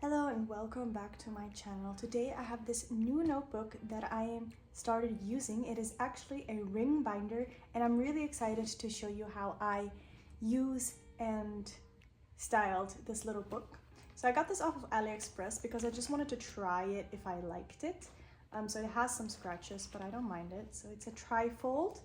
Hello and welcome back to my channel. Today I have this new notebook that I started using. It is actually a ring binder and I'm really excited to show you how I use and styled this little book. So I got this off of AliExpress because I just wanted to try it if I liked it. So it has some scratches, but I don't mind it. So it's a trifold.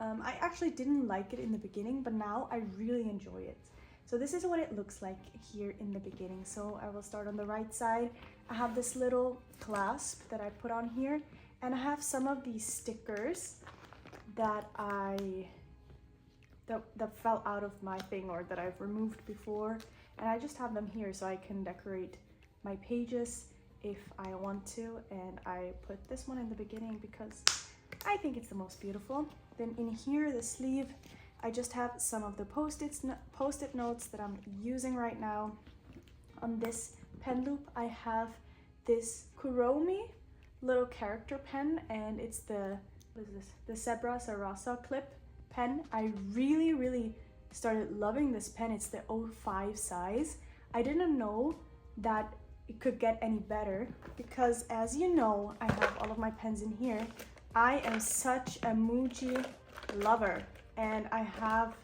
I actually didn't like it in the beginning, but now I really enjoy it. So this is what it looks like here in the beginning. So I will start on the right side. I have this little clasp that I put on here, and I have some of these stickers that that fell out of my thing or that I've removed before, and I just have them here so I can decorate my pages if I want to. And I put this one in the beginning because I think it's the most beautiful. Then in here, the sleeve, I just have some of the post-it notes that I'm using right now. On this pen loop, I have this Kuromi little character pen, and it's the, what is this? The Zebra Sarasa clip pen. I really started loving this pen. It's the 05 size. I didn't know that it could get any better because, as you know, I have all of my pens in here. I am such a Muji lover. And I have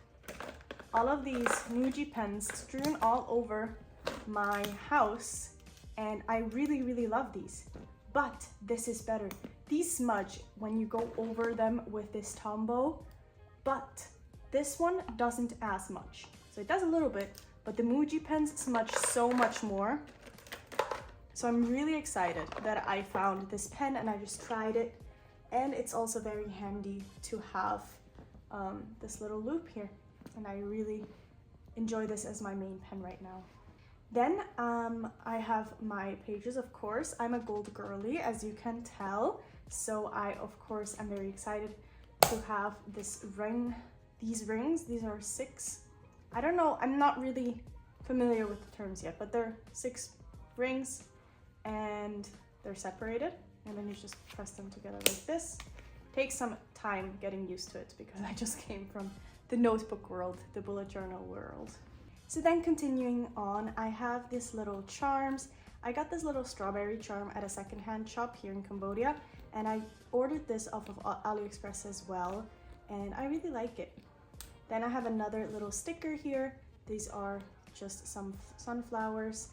all of these Muji pens strewn all over my house, and I really love these. But this is better. These smudge when you go over them with this Tombow, but this one doesn't as much. So it does a little bit, but the Muji pens smudge so much more. So I'm really excited that I found this pen and I just tried it. And it's also very handy to have this little loop here, and I really enjoy this as my main pen right now. Then I have my pages, of course. I'm a gold girly, as you can tell, so I of course am very excited to have this ring, these rings. These are 6, I don't know, I'm not really familiar with the terms yet, but they're 6 rings and they're separated, and then you just press them together like this. Takes some time getting used to it because I just came from the notebook world, the bullet journal world. So then continuing on, I have these little charms. I got this little strawberry charm at a secondhand shop here in Cambodia, and I ordered this off of AliExpress as well, and I really like it. Then I have another little sticker here. These are just some sunflowers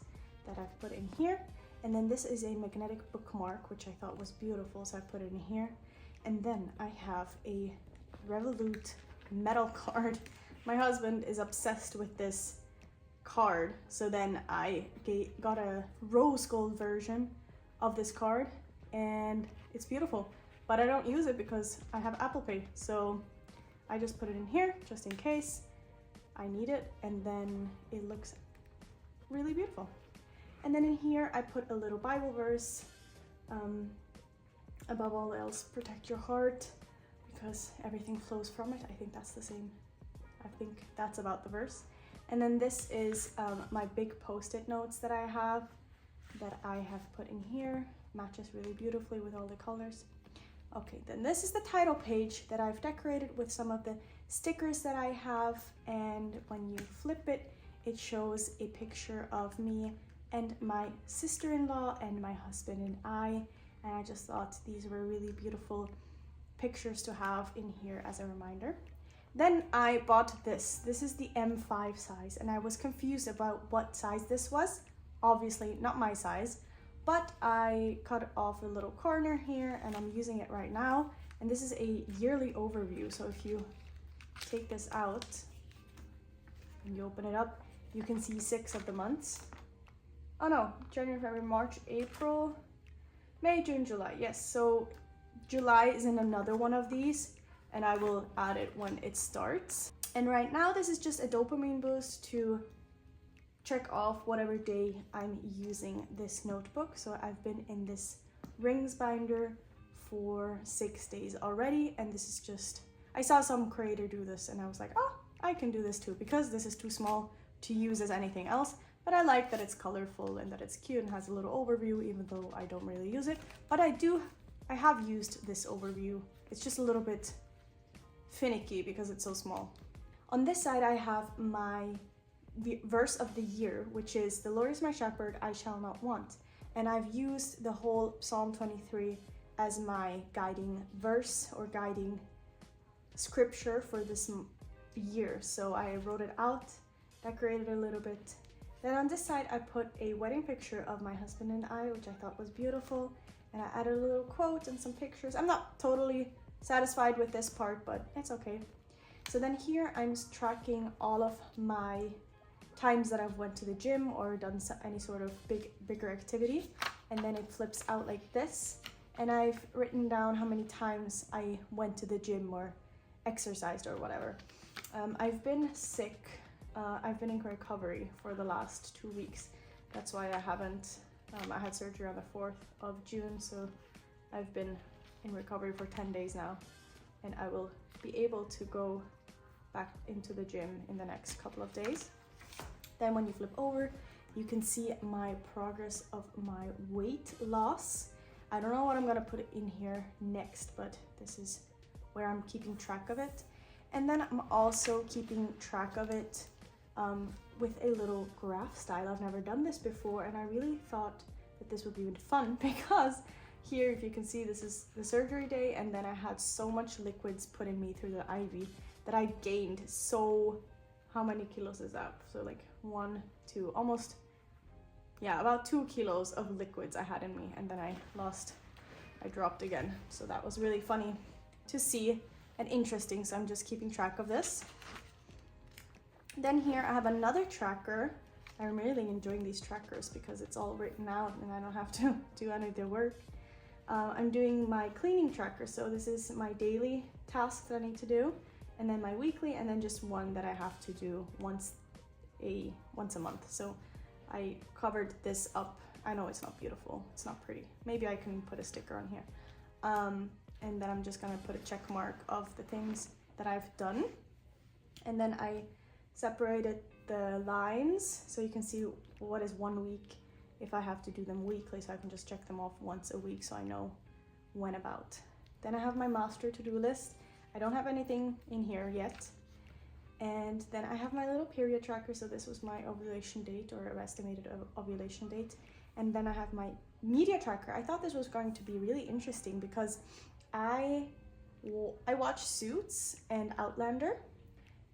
that I've put in here. And then this is a magnetic bookmark, which I thought was beautiful, so I put it in here. And then I have a Revolut metal card. My husband is obsessed with this card, so then I got a rose gold version of this card, and it's beautiful. But I don't use it because I have Apple Pay, so I just put it in here just in case I need it, and then it looks really beautiful. And then in here I put a little Bible verse. Above all else, protect your heart because everything flows from it. I think that's the same. I think that's about the verse. And then this is my big post-it notes that I have put in here. Matches really beautifully with all the colors. Okay, then this is the title page that I've decorated with some of the stickers that I have. And when you flip it, it shows a picture of me and my sister-in-law and my husband and I. And I just thought these were really beautiful pictures to have in here as a reminder. Then I bought this. This is the M5 size, and I was confused about what size this was. Obviously not my size, but I cut off a little corner here and I'm using it right now. And this is a yearly overview. So if you take this out and you open it up, you can see 6 of the months. Oh no, January, February, March, April, May, June, July. Yes, so July is in another one of these, and I will add it when it starts. And right now, this is just a dopamine boost to check off whatever day I'm using this notebook. So I've been in this rings binder for 6 days already, and this is just, I saw some creator do this, and I was like, oh, I can do this too, because this is too small to use as anything else. But I like that it's colorful and that it's cute and has a little overview, even though I don't really use it. But I have used this overview. It's just a little bit finicky because it's so small. On this side, I have my the verse of the year, which is, "The Lord is my shepherd, I shall not want." And I've used the whole Psalm 23 as my guiding verse or guiding scripture for this year. So I wrote it out, decorated a little bit. Then on this side, I put a wedding picture of my husband and I, which I thought was beautiful. And I added a little quote and some pictures. I'm not totally satisfied with this part, but it's okay. So then here I'm tracking all of my times that I've went to the gym or done any sort of bigger activity. And then it flips out like this. And I've written down how many times I went to the gym or exercised or whatever. I've been sick. I've been in recovery for the last 2 weeks. That's why I haven't, I had surgery on the 4th of June. So I've been in recovery for 10 days now. And I will be able to go back into the gym in the next couple of days. Then when you flip over, you can see my progress of my weight loss. I don't know what I'm gonna put in here next, but this is where I'm keeping track of it. And then I'm also keeping track of it with a little graph style. I've never done this before, and I really thought that this would be fun because here, if you can see, this is the surgery day, and then I had so much liquids put in me through the IV that I gained how many kilos is that? So like 1, 2, almost, yeah, about 2 kilos of liquids I had in me, and then I dropped again. So that was really funny to see and interesting, so I'm just keeping track of this. Then here I have another tracker. I'm really enjoying these trackers because it's all written out and I don't have to do any of the work. I'm doing my cleaning tracker, so this is my daily task that I need to do, and then my weekly, and then just one that I have to do once a month. So I covered this up. I know it's not beautiful, it's not pretty. Maybe I can put a sticker on here. And then I'm just gonna put a check mark of the things that I've done. And then I separated the lines so you can see what is 1 week if I have to do them weekly, so I can just check them off once a week so I know when about. Then I have my master to-do list. I don't have anything in here yet. And then I have my little period tracker, so this was my ovulation date or estimated ovulation date. And then I have my media tracker. I thought this was going to be really interesting because I watch Suits and Outlander.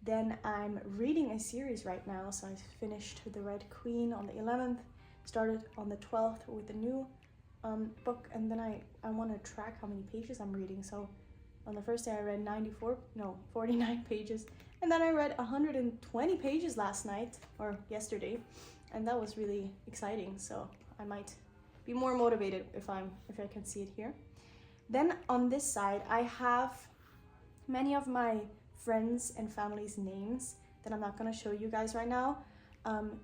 Then I'm reading a series right now, so I finished The Red Queen on the 11th, started on the 12th with a new book, and then I want to track how many pages I'm reading. So on the first day I read 49 pages, and then I read 120 pages last night or yesterday, and that was really exciting. So I might be more motivated if I can see it here. Then on this side I have many of my friends and family's names that I'm not going to show you guys right now,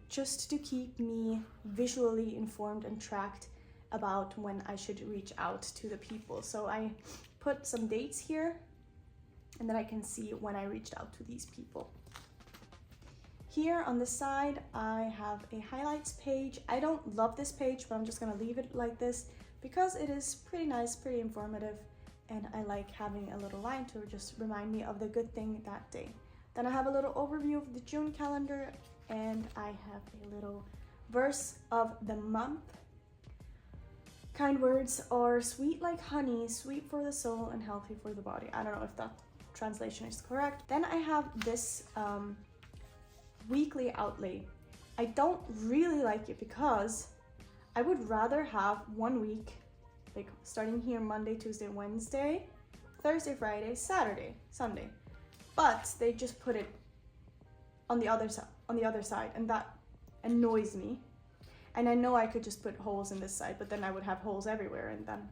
just to keep me visually informed and tracked about when I should reach out to the people. So I put some dates here, and then I can see when I reached out to these people. Here on the side I have a highlights page. I don't love this page, but I'm just going to leave it like this because it is pretty nice, pretty informative, and I like having a little line to just remind me of the good thing that day. Then I have a little overview of the June calendar, and I have a little verse of the month. Kind words are sweet like honey, sweet for the soul and healthy for the body. I don't know if that translation is correct. Then I have this weekly outlay. I don't really like it because I would rather have 1 week, like starting here Monday, Tuesday, Wednesday, Thursday, Friday, Saturday, Sunday. But they just put it on the other side, and that annoys me. And I know I could just put holes in this side, but then I would have holes everywhere, and then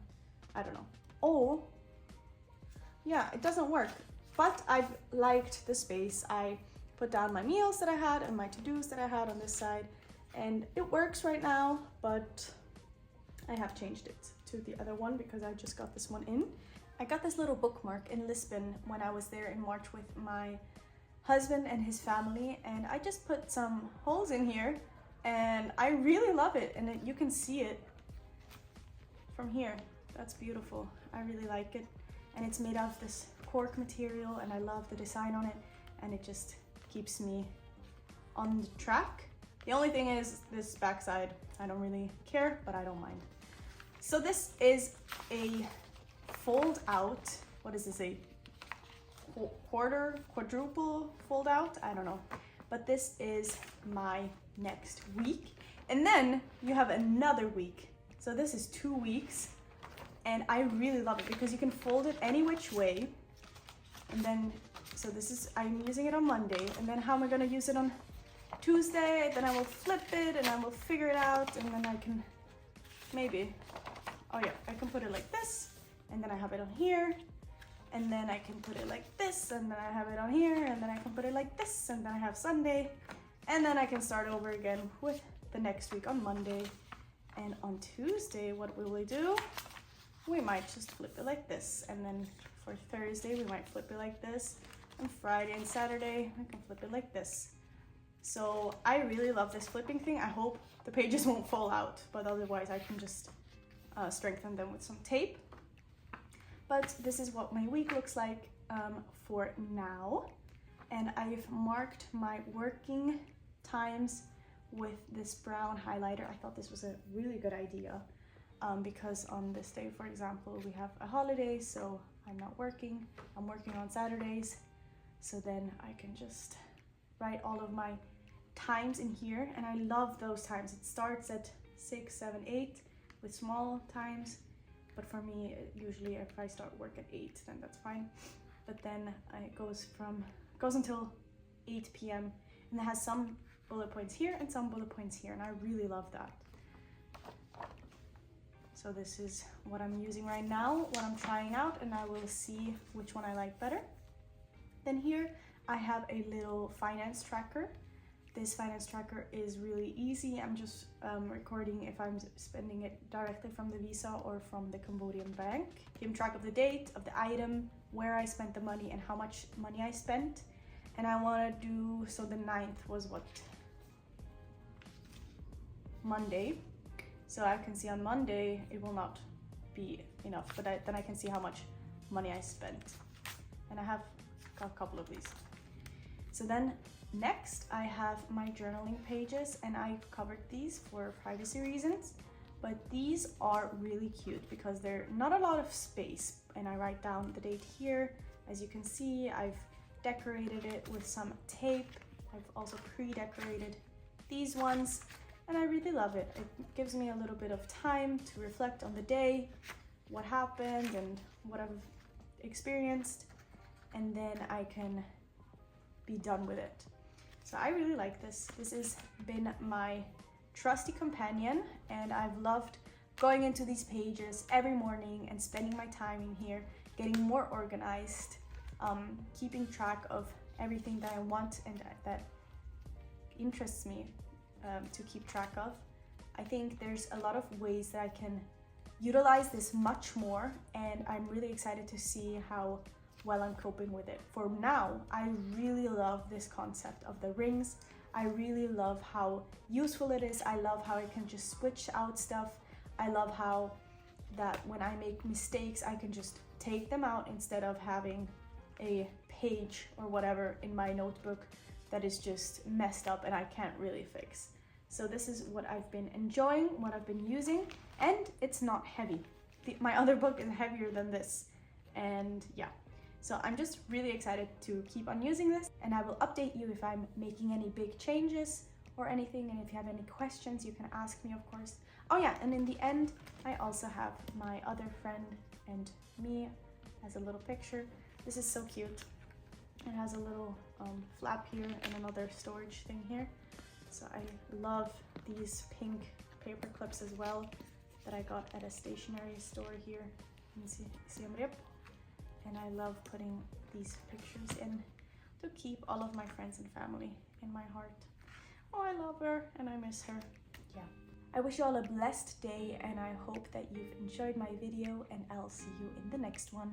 I don't know. Oh, yeah, it doesn't work. But I've liked the space. I put down my meals that I had and my to-dos that I had on this side, and it works right now, but I have changed it to the other one because I just got this one in. I got this little bookmark in Lisbon when I was there in March with my husband and his family, and I just put some holes in here, and I really love it, and you can see it from here. That's beautiful. I really like it, and it's made out of this cork material, and I love the design on it, and it just keeps me on the track. The only thing is this backside, I don't really care, but I don't mind. So this is a fold out, what is this, a quadruple fold out? I don't know. But this is my next week. And then you have another week. So this is 2 weeks. And I really love it because you can fold it any which way. And then, so this is, I'm using it on Monday. And then how am I gonna use it on Tuesday? Then I will flip it and I will figure it out. And then I can maybe, oh yeah, I can put it like this. And then I have it on here. And then I can put it like this. And then I have it on here. And then I can put it like this. And then I have Sunday. And then I can start over again with the next week on Monday. And on Tuesday, what will we do? We might just flip it like this. And then for Thursday, we might flip it like this. And Friday and Saturday, I can flip it like this. So I really love this flipping thing. I hope the pages won't fall out, but otherwise I can just strengthen them with some tape. But this is what my week looks like for now. And I've marked my working times with this brown highlighter. I thought this was a really good idea because on this day, for example, we have a holiday, so I'm not working. I'm working on Saturdays. So then I can just write all of my times in here. And I love those times. It starts at 6, 7, 8 with small times. But for me, usually if I start work at 8, then that's fine. But then it goes until 8 p.m. and it has some bullet points here and some bullet points here, and I really love that. So this is what I'm using right now, what I'm trying out, and I will see which one I like better. Then here I have a little finance tracker. This finance tracker is really easy. I'm just recording if I'm spending it directly from the Visa or from the Cambodian bank. Keep track of the date, of the item, where I spent the money and how much money I spent. And I want to do, so the 9th was what? Monday. So I can see on Monday it will not be enough, but then I can see how much money I spent. And I have got a couple of these. So then next, I have my journaling pages, and I covered these for privacy reasons, but these are really cute because they're not a lot of space, and I write down the date here. As you can see, I've decorated it with some tape. I've also pre-decorated these ones, and I really love it. It gives me a little bit of time to reflect on the day, what happened and what I've experienced, and then I can be done with it. So I really like this. This has been my trusty companion, and I've loved going into these pages every morning and spending my time in here, getting more organized, keeping track of everything that I want and that interests me to keep track of. I think there's a lot of ways that I can utilize this much more, and I'm really excited to see how well I'm coping with it. For now, I really love this concept of the rings. I really love how useful it is. I love how I can just switch out stuff. I love how that when I make mistakes, I can just take them out instead of having a page or whatever in my notebook that is just messed up and I can't really fix. So this is what I've been enjoying, what I've been using, and it's not heavy. My other book is heavier than this, and yeah. So I'm just really excited to keep on using this, and I will update you if I'm making any big changes or anything, and if you have any questions, you can ask me, of course. Oh yeah, and in the end, I also have my other friend and me as a little picture. This is so cute. It has a little flap here and another storage thing here. So I love these pink paper clips as well that I got at a stationery store here in Siem Reap. And I love putting these pictures in to keep all of my friends and family in my heart. Oh, I love her and I miss her. Yeah. I wish you all a blessed day, and I hope that you've enjoyed my video, and I'll see you in the next one.